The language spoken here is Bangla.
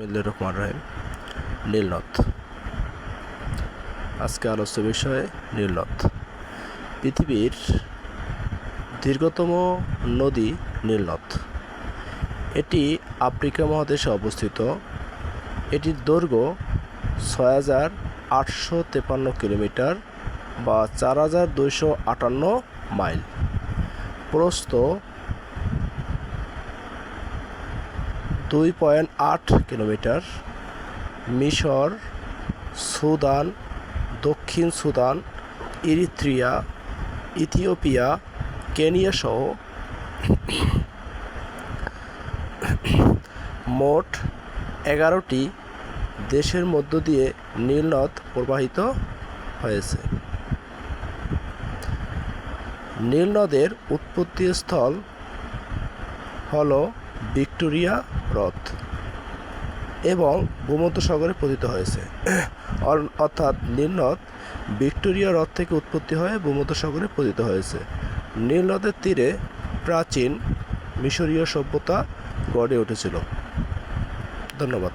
বিসমিল্লাহির রহমানির রহিম। নীলনদ। আজকে আলোচ্য বিষয় নীলনদ। পৃথিবীর দীর্ঘতম নদী নীলনদ। এটি আফ্রিকা মহাদেশে অবস্থিত। এটির দৈর্ঘ্য ৬,৮৫৩ কিলোমিটার বা ৪,২৫৮ মাইল। প্রস্থ 2.8 কিলোমিটার। মিশর, সুদান, দক্ষিণ সুদান, ইরিত্রিয়া, ইথিওপিয়া, কেনিয়া সহ মোট 11টি দেশের মধ্য দিয়ে নীলনদ প্রবাহিত হয়েছে। নীলনদের উৎপত্তিস্থল হল ভিক্টোরিয়া হ্রদ এবং ভূমধ্যসাগরে পতিত হয়েছে। অর্থাৎ নীলনদ ভিক্টোরিয়া হ্রদ থেকে উৎপত্তি হয়ে ভূমধ্যসাগরে পতিত হয়েছে। নীলনদের তীরে প্রাচীন মিশরীয় সভ্যতা গড়ে উঠেছিল। ধন্যবাদ।